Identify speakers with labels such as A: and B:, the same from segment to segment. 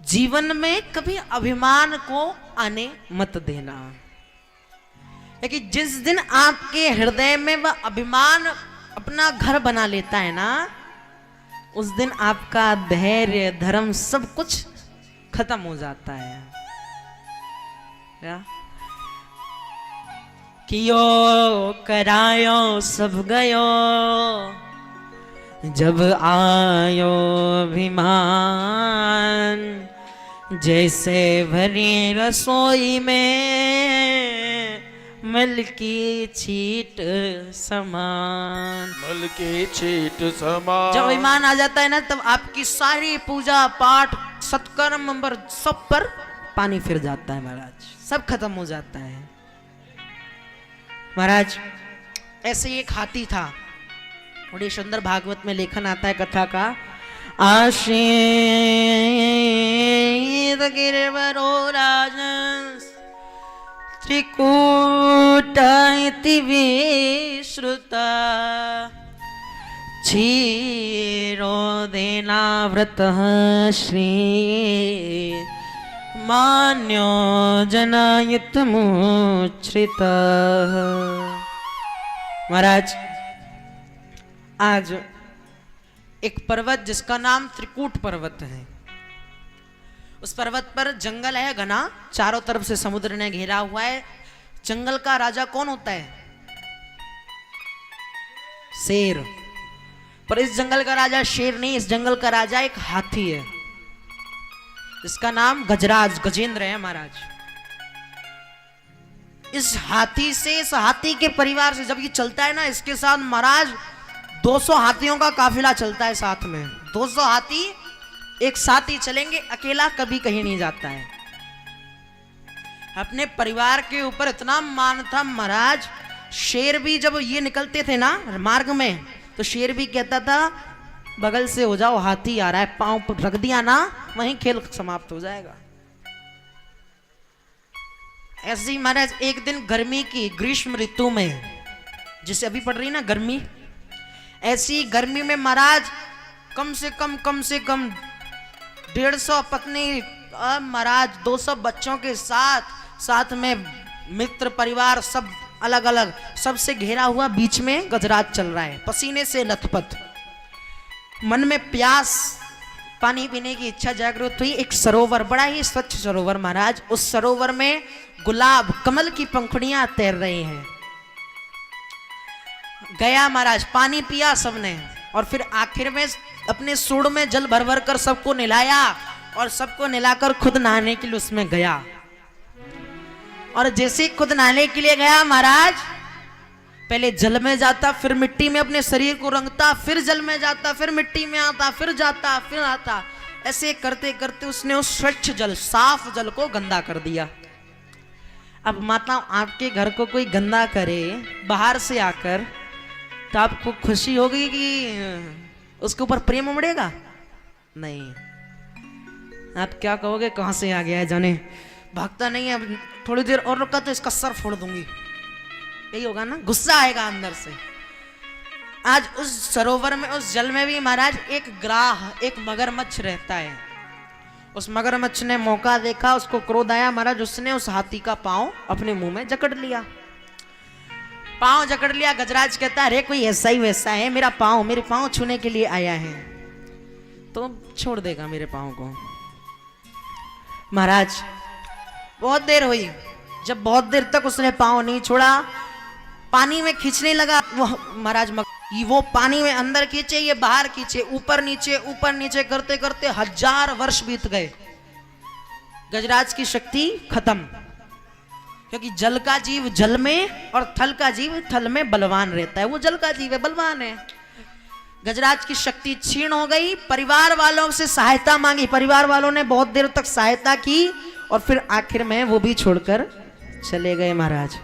A: जीवन में कभी अभिमान को आने मत देना। लेकिन जिस दिन आपके हृदय में वह अभिमान अपना घर बना लेता है ना, उस दिन आपका धैर्य धर्म सब कुछ खत्म हो जाता है। क्या कियो करायो सब गयो, जब आयो अभिमान, जैसे भरी रसोई में मल की छीट समान।
B: मल की छीट समान।
A: जब अभिमान आ जाता है ना, तब आपकी सारी पूजा पाठ सत्कर्म सब पर पानी फिर जाता है महाराज, सब खत्म हो जाता है महाराज। ऐसे ही एक हाथी था, बड़ी सुंदर भागवत में लेखन आता है कथा का। आशीत गिरवरो राजन त्रिकूट इति विश्रुता, क्षीरो देनाव्रतः श्री मान्यो जनायत मुच्छ्रिता। महाराज, आज एक पर्वत जिसका नाम त्रिकूट पर्वत है, उस पर्वत पर जंगल है घना, चारों तरफ से समुद्र ने घेरा हुआ है। जंगल का राजा कौन होता है? शेर। पर इस जंगल का राजा शेर नहीं, इस जंगल का राजा एक हाथी है, जिसका नाम गजराज गजेंद्र है महाराज। इस हाथी से, इस हाथी के परिवार से जब ये चलता है ना, इसके साथ महाराज 200 हाथियों का काफिला चलता है साथ में। 200 हाथी एक साथ ही चलेंगे, अकेला कभी कहीं नहीं जाता है। अपने परिवार के ऊपर इतना मान था महाराज, शेर भी जब ये निकलते थे ना मार्ग में, तो शेर भी कहता था बगल से हो जाओ, हाथी आ रहा है, पांव पर रख दिया ना वहीं खेल समाप्त हो जाएगा। ऐसे ही महाराज एक दिन गर्मी की, ग्रीष्म ऋतु में जिसे अभी पड़ रही ना गर्मी, ऐसी गर्मी में महाराज कम से कम 150 पत्नी महाराज 200 बच्चों के साथ में मित्र परिवार सब अलग अलग, सबसे घेरा हुआ, बीच में गजराज चल रहा है, पसीने से लथपथ। मन में प्यास, पानी पीने की इच्छा जागृत हुई। एक सरोवर, बड़ा ही स्वच्छ सरोवर महाराज, उस सरोवर में गुलाब कमल की पंखुड़ियां तैर रही हैं। गया महाराज, पानी पिया सबने, और फिर आखिर में अपने सूंड में जल भर भर कर सबको नहलाया, और सबको नहलाकर खुद नहाने के लिए उसमें गया। और जैसे खुद नहाने के लिए गया महाराज, पहले जल में जाता, फिर मिट्टी में अपने शरीर को रंगता, फिर जल में जाता, फिर मिट्टी में आता, फिर जाता, फिर आता। ऐसे करते करते उसने उस स्वच्छ जल, साफ जल को गंदा कर दिया। अब माता, आपके घर को कोई गंदा करे बाहर से आकर, तो आपको खुशी होगी कि उसके ऊपर प्रेम उमड़ेगा? नहीं, आप क्या कहोगे, कहां से आ गया है जाने, भागता नहीं है, अब थोड़ी देर और रुका तो इसका सर फोड़ दूंगी, यही होगा ना, गुस्सा आएगा अंदर से। आज उस सरोवर में, उस जल में भी महाराज एक ग्राह, एक मगरमच्छ रहता है। उस मगरमच्छ ने मौका देखा, उसको क्रोध आया महाराज, उसने उस हाथी का पांव अपने मुंह में जकड़ लिया। पांव जकड़ लिया। गजराज कहता है, अरे कोई ऐसा ही वैसा है, मेरे पांव छूने के लिए आया है, तो छोड़ देगा मेरे पांव को। महाराज बहुत देर हुई, जब बहुत देर तक उसने पांव नहीं छोड़ा, पानी में खींचने लगा वो महाराज, वो पानी में अंदर खींचे, ये बाहर खींचे, ऊपर नीचे करते करते 1000 वर्ष बीत गए। गजराज की शक्ति खत्म, क्योंकि जल का जीव जल में और थल का जीव थल में बलवान रहता है, वो जल का जीव है, बलवान है। गजराज की शक्ति क्षीण हो गई। परिवार वालों से सहायता मांगी, परिवार वालों ने बहुत देर तक सहायता की, और फिर आखिर में वो भी छोड़कर चले गए महाराज।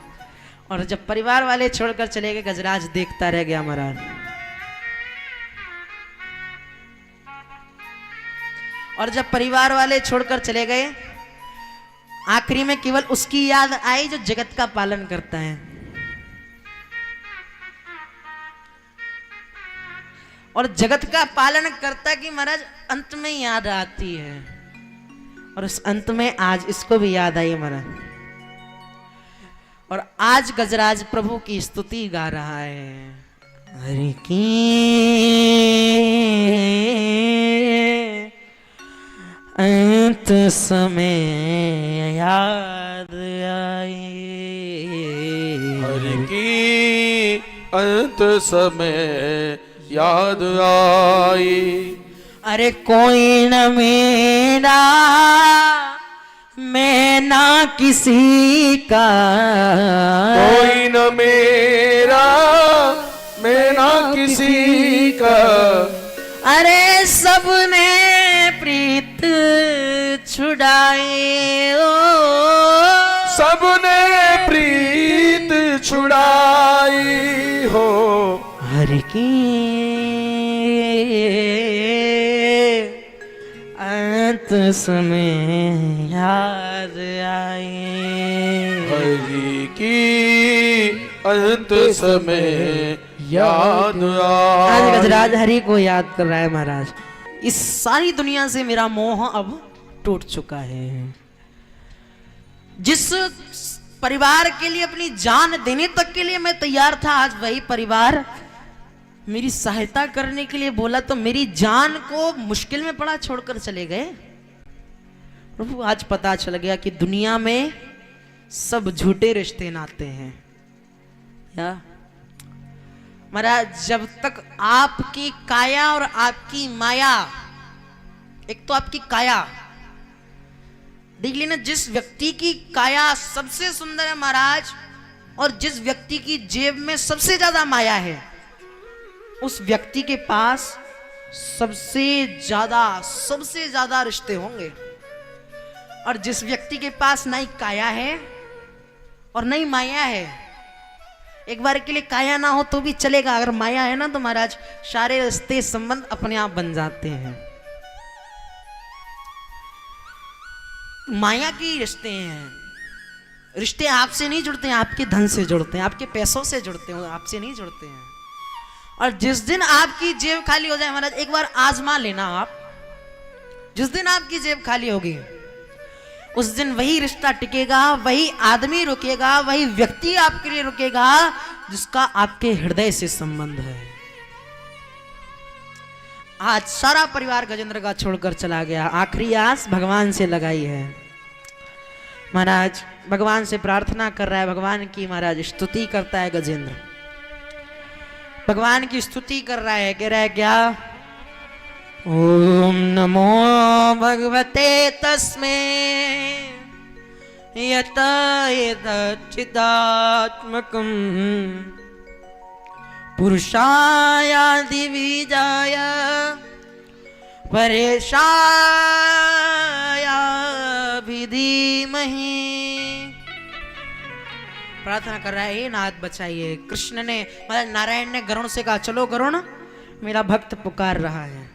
A: और जब परिवार वाले छोड़कर चले गए, गजराज देखता रह गया महाराज। और जब परिवार वाले छोड़कर चले गए, आखिरी में केवल उसकी याद आई जो जगत का पालन करता है। और जगत का पालन करता कि महाराज अंत में याद आती है और उस अंत में आज इसको भी याद आई महाराज, और आज गजराज प्रभु की स्तुति गा रहा है। हरि की अंत समय याद आई,
B: हरि की अंत समय याद आई।
A: अरे कोई न मेरा मैं ना किसी का,
B: कोई न मेरा मैं ना किसी का,
A: अरे सबने प्रीत छुड़ाए ओ,
B: सबने प्रीत छुड़ाई हो।
A: हरि की अंत समय याद आए,
B: हरि की अंत समय याद
A: आज
B: आई।
A: गजराज हरि को याद कर रहा है महाराज। इस सारी दुनिया से मेरा मोह अब टूट चुका है। जिस परिवार के लिए अपनी जान देने तक के लिए मैं तैयार था, आज वही परिवार मेरी सहायता करने के लिए बोला तो मेरी जान को मुश्किल में पड़ा छोड़कर चले गए। प्रभु आज पता चल गया कि दुनिया में सब झूठे रिश्ते नाते हैं। या महाराज जब तक आपकी काया और आपकी माया, एक तो आपकी काया देख लेना, जिस व्यक्ति की काया सबसे सुंदर है महाराज, और जिस व्यक्ति की जेब में सबसे ज्यादा माया है, उस व्यक्ति के पास सबसे ज्यादा रिश्ते होंगे। और जिस व्यक्ति के पास नहीं काया है और नहीं माया है, एक बार के लिए काया ना हो तो भी चलेगा, अगर माया है ना तो महाराज सारे रिश्ते संबंध अपने आप बन जाते हैं। माया की रिश्ते हैं, रिश्ते आपसे नहीं जुड़ते हैं, आपके धन से जुड़ते हैं, आपके पैसों से जुड़ते हैं, आपसे नहीं जुड़ते हैं। और जिस दिन आपकी जेब खाली हो जाए महाराज, एक बार आजमा लेना आप, जिस दिन आपकी जेब खाली होगी उस दिन वही रिश्ता टिकेगा, वही आदमी रुकेगा, वही व्यक्ति आपके लिए रुकेगा जिसका आपके हृदय से संबंध है। आज सारा परिवार गजेंद्र का छोड़कर चला गया, आखिरी आस भगवान से लगाई है। महाराज भगवान से प्रार्थना कर रहा है, भगवान की महाराज स्तुति करता है गजेंद्र, भगवान की स्तुति कर रहा है, कह रहा है क्या? ओम नमो भगवते तस्मै यत चिदात्मकं पुरुषाय दिविजाय परेशाय धीमहि। प्रार्थना कर रहा है, हे नाथ बचाइए। कृष्ण ने मतलब नारायण ने गरुण से कहा, चलो गरुण मेरा भक्त पुकार रहा है।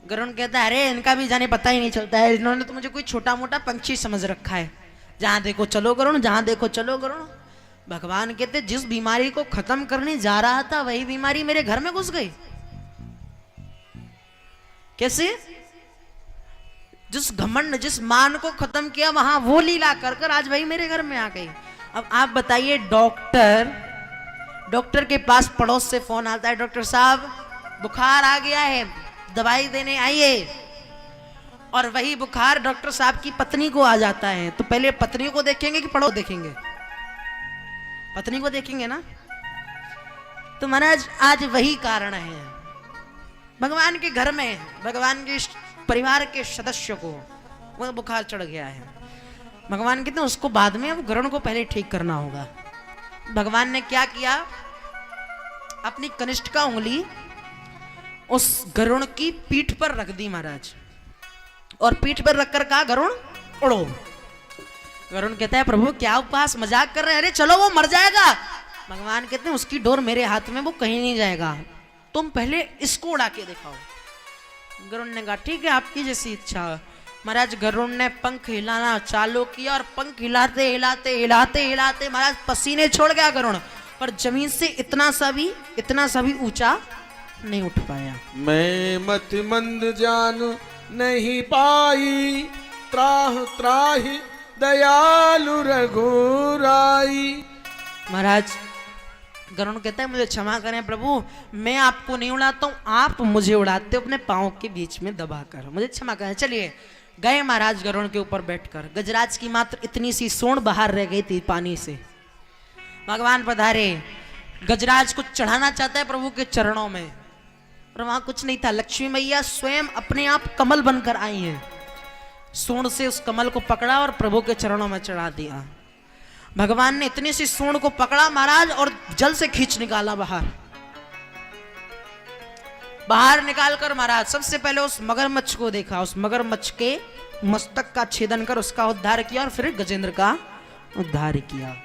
A: गरुण कहता है, अरे इनका भी जाने पता ही नहीं चलता है, इन्होंने तो मुझे कोई छोटा मोटा पंछी समझ रखा है, जहां देखो चलो गरुण, जहां देखो चलो गरुण। भगवान कहते, जिस बीमारी को खत्म करने जा रहा था वही बीमारी मेरे घर में घुस गई। कैसे? जिस घमंड, जिस मान को खत्म किया वहां वो लीला कर कर आज वही मेरे घर में आ गई। अब आप बताइए, डॉक्टर के पास पड़ोस से फोन आता है, डॉक्टर साहब बुखार आ गया है, दवाई देने आइए। और वही बुखार डॉक्टर साहब की पत्नी को आ जाता है, तो पहले पत्नी को देखेंगे कि पड़ोस देखेंगे? पत्नी को देखेंगे ना। तो महाराज आज वही कारण है, भगवान के घर में, भगवान के परिवार के सदस्य को वो बुखार चढ़ गया है। भगवान कहते हैं उसको बाद में, अब गरुण को पहले ठीक करना होगा। भगवान ने क्या किया, अपनी कनिष्ठ का उंगली उस गरुण की पीठ पर रख दी महाराज, और पीठ पर रखकर कहा, गरुण उड़ो। गरुण कहता है, प्रभु क्या उपवास, मजाक कर रहे हैं? अरे चलो वो मर जाएगा। भगवान कहते हैं उसकी डोर मेरे हाथ में, वो कहीं नहीं जाएगा, तुम पहले इसको उड़ा के दिखाओ। गरुण ने कहा, ठीक है आपकी जैसी इच्छा। महाराज गरुण ने पंख हिलाना चालू किया, और पंख हिलाते हिलाते हिलाते हिलाते महाराज पसीने छोड़ गया गरुण, पर जमीन से इतना सा भी ऊंचा नहीं उठ पाया।
B: मैं मति मंद जान नहीं पाई, त्राह त्राहि दयालु रघुराई।
A: महाराज गरुण कहता है मुझे क्षमा करें प्रभु, मैं आपको नहीं उड़ाता हूँ, आप मुझे उड़ाते हो अपने पाँव के बीच में दबाकर, मुझे क्षमा करें। चलिए गए महाराज गरुण के ऊपर बैठकर। गजराज की मात्र इतनी सी सूंड बाहर रह गई थी पानी से। भगवान पधारे, गजराज कुछ चढ़ाना चाहता है प्रभु के चरणों में, पर वहां कुछ नहीं था। लक्ष्मी मैया स्वयं अपने आप कमल बनकर आई हैं, सूंड से उस कमल को पकड़ा और प्रभु के चरणों में चढ़ा दिया। भगवान ने इतनी सी सूंड को पकड़ा महाराज और जल से खींच निकाला बाहर निकालकर महाराज सबसे पहले उस मगरमच्छ को देखा, उस मगरमच्छ के मस्तक का छेदन कर उसका उद्धार किया और फिर गजेंद्र का उद्धार किया।